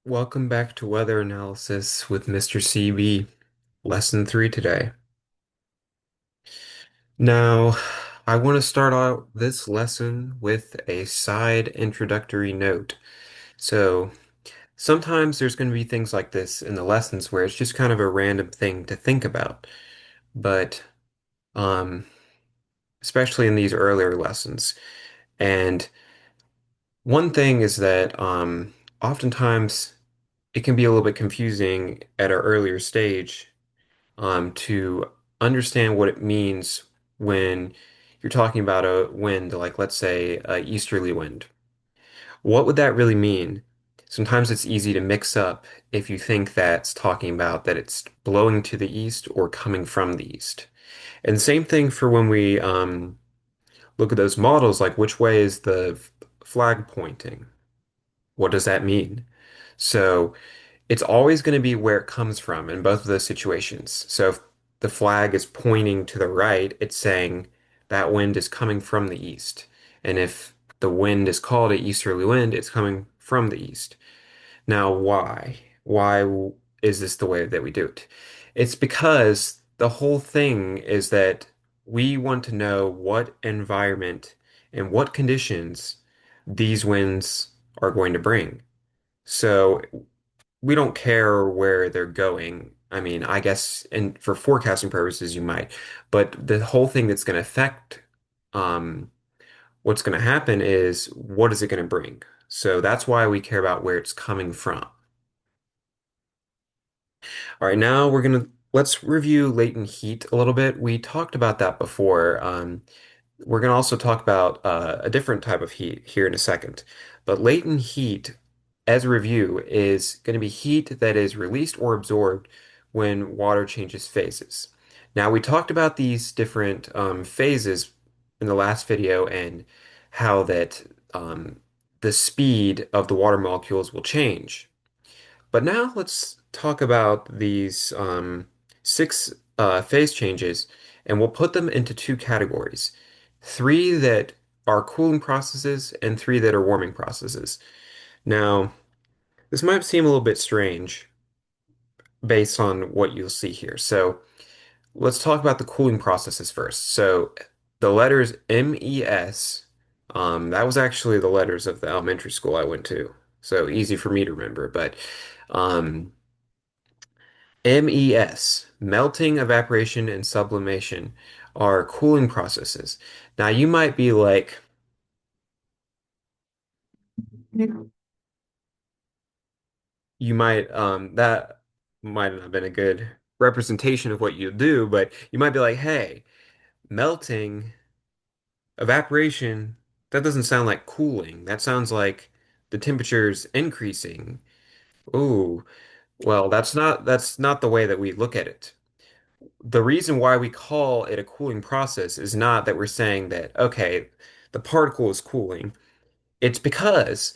Welcome back to Weather Analysis with Mr. CB, Lesson 3 today. Now, I want to start out this lesson with a side introductory note. So, sometimes there's going to be things like this in the lessons where it's just kind of a random thing to think about. But, um, especially in these earlier lessons. And one thing is that oftentimes it can be a little bit confusing at our earlier stage to understand what it means when you're talking about a wind, like let's say a easterly wind. What would that really mean? Sometimes it's easy to mix up if you think that's talking about that it's blowing to the east or coming from the east. And same thing for when we look at those models, like which way is the flag pointing? What does that mean? So it's always going to be where it comes from in both of those situations. So if the flag is pointing to the right, it's saying that wind is coming from the east. And if the wind is called an easterly wind, it's coming from the east. Now, why? Why is this the way that we do it? It's because the whole thing is that we want to know what environment and what conditions these winds are going to bring. So we don't care where they're going. I mean, I guess, and for forecasting purposes, you might, but the whole thing that's going to affect um, what's going to happen is what is it going to bring? So that's why we care about where it's coming from. All right, now let's review latent heat a little bit. We talked about that before. We're going to also talk about a different type of heat here in a second. But latent heat, as a review, is going to be heat that is released or absorbed when water changes phases. Now, we talked about these different phases in the last video and how that the speed of the water molecules will change. But now let's talk about these six phase changes, and we'll put them into two categories. Three that are cooling processes and three that are warming processes. Now, this might seem a little bit strange based on what you'll see here. So let's talk about the cooling processes first. So the letters MES, that was actually the letters of the elementary school I went to. So easy for me to remember. But um, MES, melting, evaporation, and sublimation, are cooling processes. Now you might be like, that might not have been a good representation of what you do, but you might be like, hey, melting, evaporation, that doesn't sound like cooling. That sounds like the temperature's increasing. Ooh, well, that's not the way that we look at it. The reason why we call it a cooling process is not that we're saying that, okay, the particle is cooling. It's because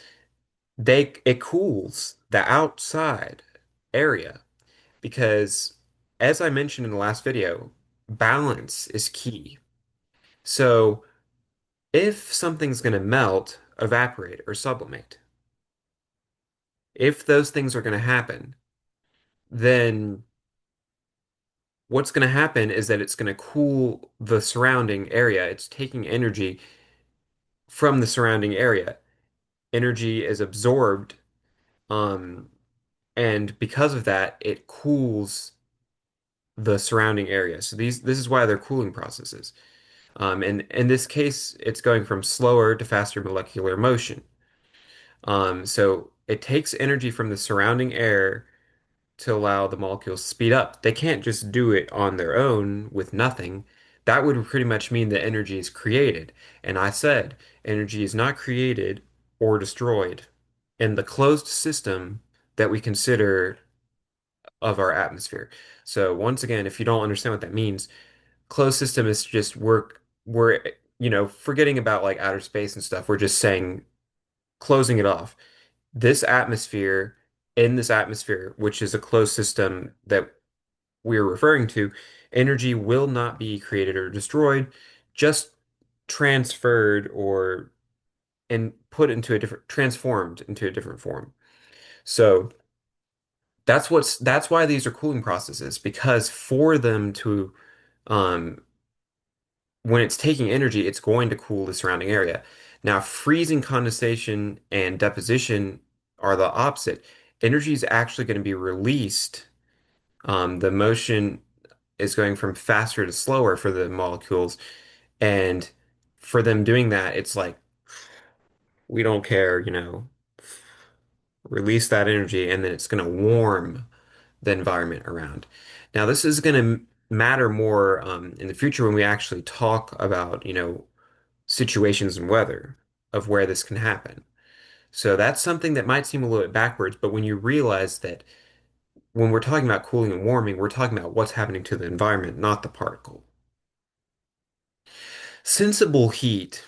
it cools the outside area. Because as I mentioned in the last video, balance is key. So if something's going to melt, evaporate, or sublimate, if those things are going to happen, then what's going to happen is that it's going to cool the surrounding area. It's taking energy from the surrounding area. Energy is absorbed, um, and because of that, it cools the surrounding area. So this is why they're cooling processes. And in this case, it's going from slower to faster molecular motion. So it takes energy from the surrounding air to allow the molecules to speed up. They can't just do it on their own with nothing. That would pretty much mean that energy is created. And I said energy is not created or destroyed in the closed system that we consider of our atmosphere. So once again, if you don't understand what that means, closed system is just we're forgetting about like outer space and stuff. We're just saying closing it off. This atmosphere, in this atmosphere, which is a closed system that we're referring to, energy will not be created or destroyed, just transferred or and put into a different transformed into a different form. So that's why these are cooling processes, because for them to um, when it's taking energy, it's going to cool the surrounding area. Now, freezing, condensation, and deposition are the opposite. Energy is actually going to be released. The motion is going from faster to slower for the molecules. And for them doing that, it's like, we don't care, release that energy, and then it's going to warm the environment around. Now, this is going to matter more in the future when we actually talk about, situations and weather of where this can happen. So that's something that might seem a little bit backwards, but when you realize that when we're talking about cooling and warming, we're talking about what's happening to the environment, not the particle. Sensible heat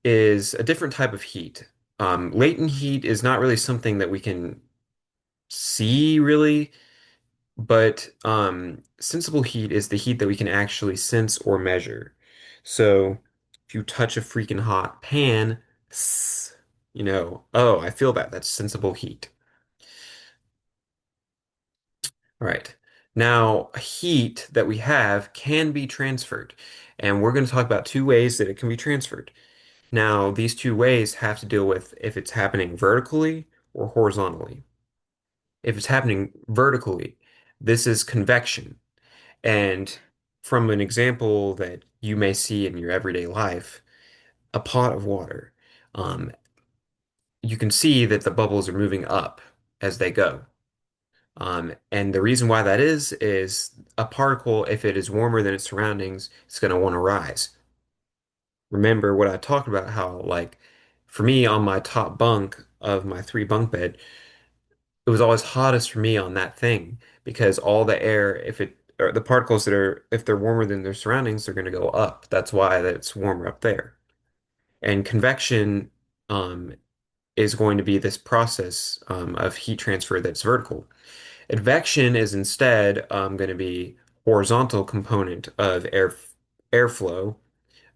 is a different type of heat. Latent heat is not really something that we can see really, but sensible heat is the heat that we can actually sense or measure. So if you touch a freaking hot pan, oh, I feel that. That's sensible heat. All right. Now, heat that we have can be transferred, and we're going to talk about two ways that it can be transferred. Now, these two ways have to deal with if it's happening vertically or horizontally. If it's happening vertically, this is convection. And from an example that you may see in your everyday life, a pot of water, um, you can see that the bubbles are moving up as they go. And the reason why that is a particle, if it is warmer than its surroundings, it's going to want to rise. Remember what I talked about, how, like, for me on my top bunk of my three bunk bed, it was always hottest for me on that thing because all the air, if it, or the particles that are, if they're warmer than their surroundings, they're going to go up. That's why that it's warmer up there. And convection um, is going to be this process of heat transfer that's vertical. Advection is instead going to be horizontal component of airflow,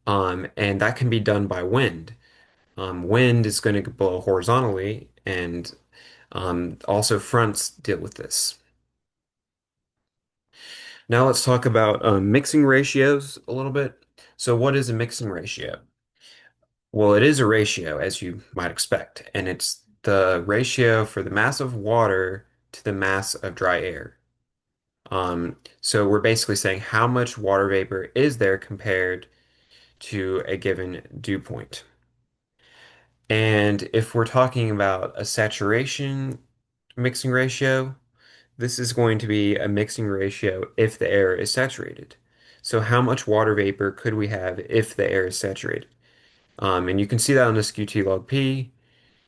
and that can be done by wind. Wind is going to blow horizontally, and also fronts deal with this. Now let's talk about mixing ratios a little bit. So what is a mixing ratio? Well, it is a ratio, as you might expect, and it's the ratio for the mass of water to the mass of dry air. So we're basically saying how much water vapor is there compared to a given dew point. And if we're talking about a saturation mixing ratio, this is going to be a mixing ratio if the air is saturated. So how much water vapor could we have if the air is saturated? And you can see that on this QT log P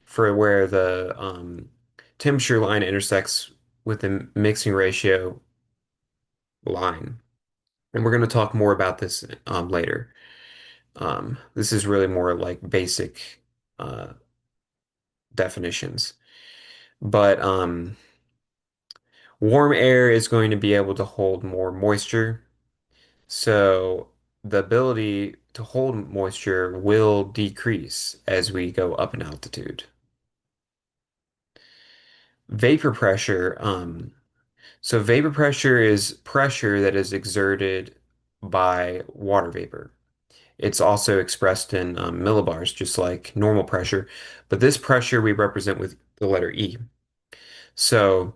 for where the temperature line intersects with the mixing ratio line. And we're going to talk more about this later. This is really more like basic uh, definitions. But warm air is going to be able to hold more moisture. So the ability to hold moisture will decrease as we go up in altitude. Vapor pressure, so vapor pressure is pressure that is exerted by water vapor. It's also expressed in millibars, just like normal pressure, but this pressure we represent with the letter E. So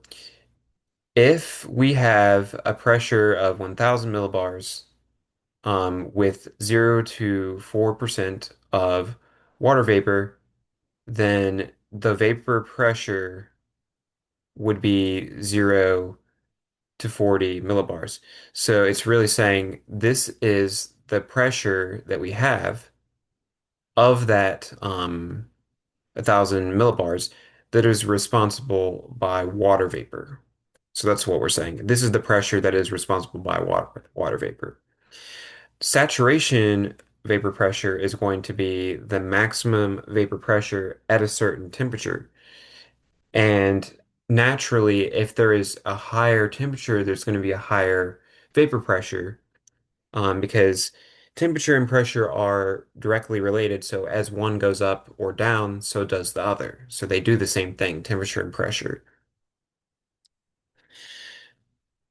if we have a pressure of 1,000 millibars with 0 to 4% of water vapor, then the vapor pressure would be 0 to 40 millibars. So it's really saying this is the pressure that we have of that 1,000 millibars that is responsible by water vapor. So that's what we're saying. This is the pressure that is responsible by water vapor. Saturation vapor pressure is going to be the maximum vapor pressure at a certain temperature. And naturally, if there is a higher temperature, there's going to be a higher vapor pressure because temperature and pressure are directly related. So as one goes up or down, so does the other. So they do the same thing, temperature and pressure.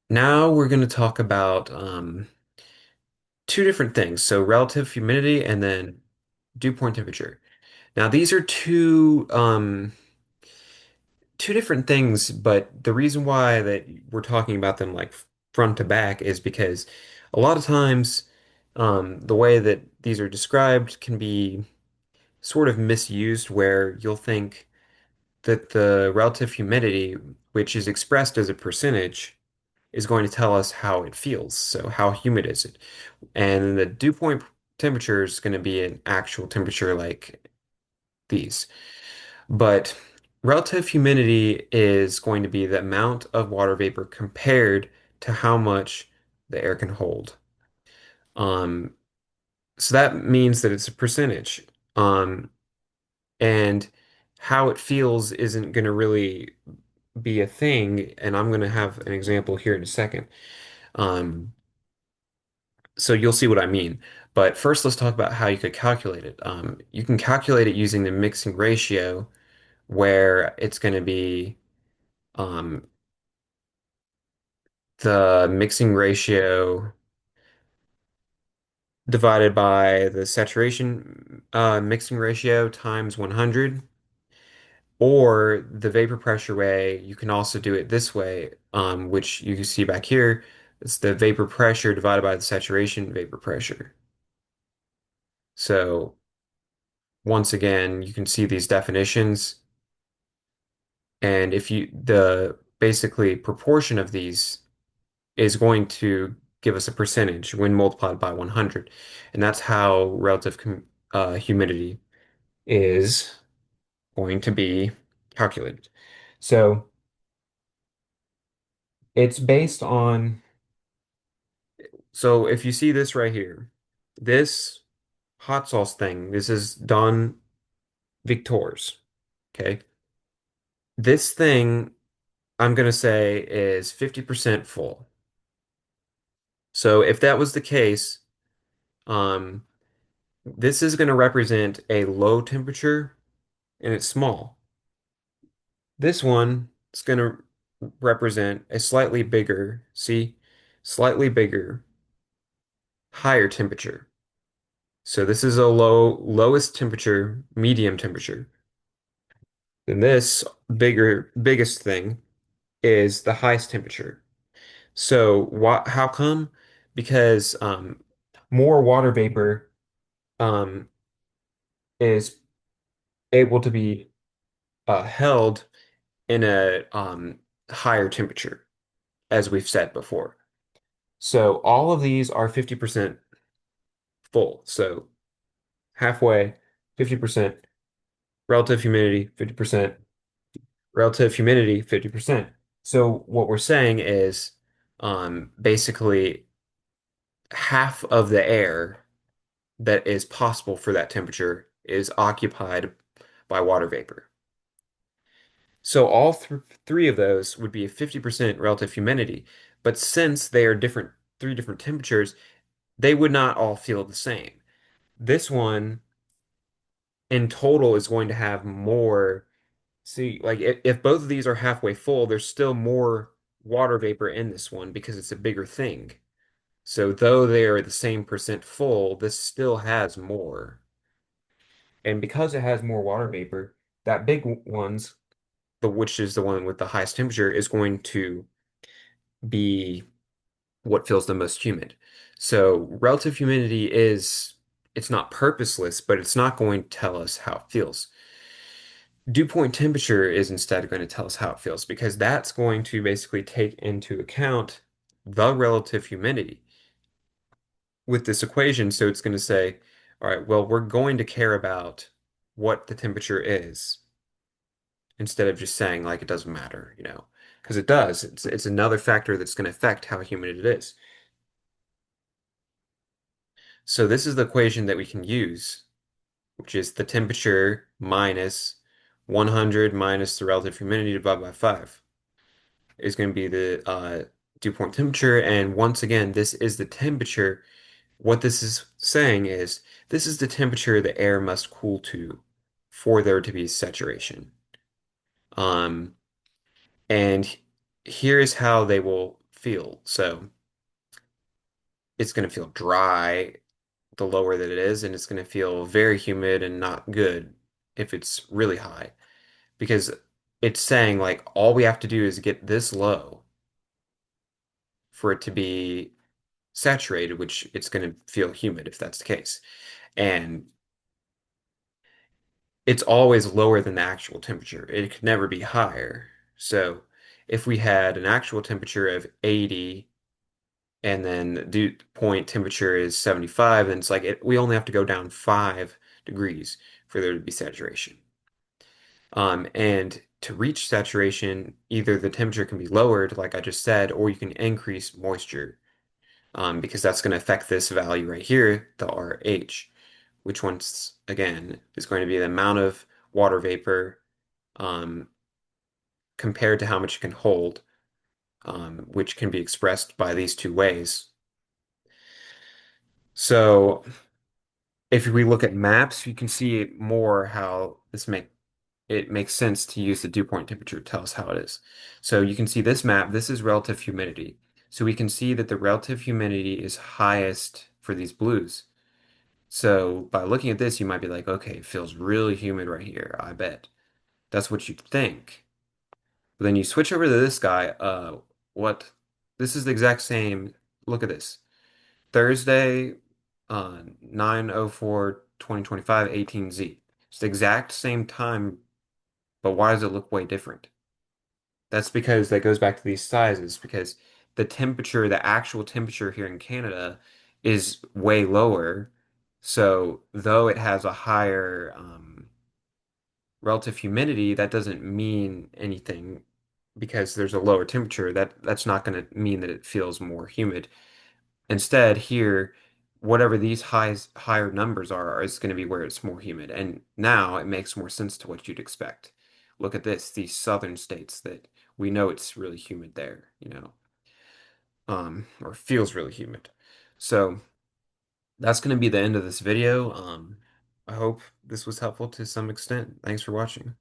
Now we're going to talk about two different things. So relative humidity and then dew point temperature. Now these are two different things, but the reason why that we're talking about them like front to back is because a lot of times the way that these are described can be sort of misused where you'll think that the relative humidity, which is expressed as a percentage, is going to tell us how it feels. So how humid is it? And the dew point temperature is going to be an actual temperature like these. But relative humidity is going to be the amount of water vapor compared to how much the air can hold. Um, so that means that it's a percentage. Um, and how it feels isn't going to really be a thing. And I'm going to have an example here in a second. Um, so you'll see what I mean. But first, let's talk about how you could calculate it. You can calculate it using the mixing ratio, where it's going to be um, the mixing ratio divided by the saturation mixing ratio times 100, or the vapor pressure way. You can also do it this way, which you can see back here. It's the vapor pressure divided by the saturation vapor pressure. So once again, you can see these definitions, and if you the basically proportion of these is going to give us a percentage when multiplied by 100. And that's how humidity is going to be calculated. So it's based on, so if you see this right here, this hot sauce thing, this is Don Victor's, okay? This thing, I'm going to say, is 50% full. So if that was the case, um, this is going to represent a low temperature and it's small. This one is going to represent a slightly bigger, see, slightly bigger, higher temperature. So this is a lowest temperature, medium temperature. Then this biggest thing is the highest temperature. So how come? Because more water vapor um, is able to be held in a higher temperature, as we've said before. So all of these are 50% full. So halfway, 50%, relative humidity, 50%, relative humidity, 50%. So what we're saying is basically half of the air that is possible for that temperature is occupied by water vapor. So all th three of those would be a 50% relative humidity. But since they are three different temperatures, they would not all feel the same. This one in total is going to have more. See, like if both of these are halfway full, there's still more water vapor in this one because it's a bigger thing. So though they are the same percent full, this still has more. And because it has more water vapor, that ones, which is the one with the highest temperature, is going to be what feels the most humid. So relative humidity it's not purposeless, but it's not going to tell us how it feels. Dew point temperature is instead going to tell us how it feels because that's going to basically take into account the relative humidity with this equation. So it's going to say, all right, well, we're going to care about what the temperature is instead of just saying like it doesn't matter, because it does. It's another factor that's going to affect how humid it is. So this is the equation that we can use, which is the temperature minus 100 minus the relative humidity divided by 5 is going to be the dew point temperature. And once again, this is the temperature what this is saying is this is the temperature the air must cool to for there to be saturation. Um, and here's how they will feel. So it's going to feel dry the lower that it is, and it's going to feel very humid and not good if it's really high. Because it's saying like all we have to do is get this low for it to be saturated, which it's going to feel humid if that's the case. And it's always lower than the actual temperature. It could never be higher. So if we had an actual temperature of 80 and then the dew point temperature is 75, then it's like we only have to go down 5 degrees for there to be saturation. And to reach saturation, either the temperature can be lowered, like I just said, or you can increase moisture, because that's going to affect this value right here, the RH, which once again is going to be the amount of water vapor um, compared to how much it can hold, which can be expressed by these two ways. So if we look at maps, you can see more how it makes sense to use the dew point temperature to tell us how it is. So you can see this map, this is relative humidity. So we can see that the relative humidity is highest for these blues. So by looking at this, you might be like, okay, it feels really humid right here, I bet. That's what you'd think. But then you switch over to this guy, what? This is the exact same. Look at this. Thursday, 9/04, 2025, 18Z. It's the exact same time, but why does it look way different? That's because that goes back to these sizes, because the temperature, the actual temperature here in Canada is way lower. So though it has a higher relative humidity, that doesn't mean anything because there's a lower temperature. That's not going to mean that it feels more humid. Instead, here, whatever these higher numbers are is going to be where it's more humid. And now it makes more sense to what you'd expect. Look at this, these southern states that we know it's really humid there, or feels really humid. So that's going to be the end of this video. I hope this was helpful to some extent. Thanks for watching.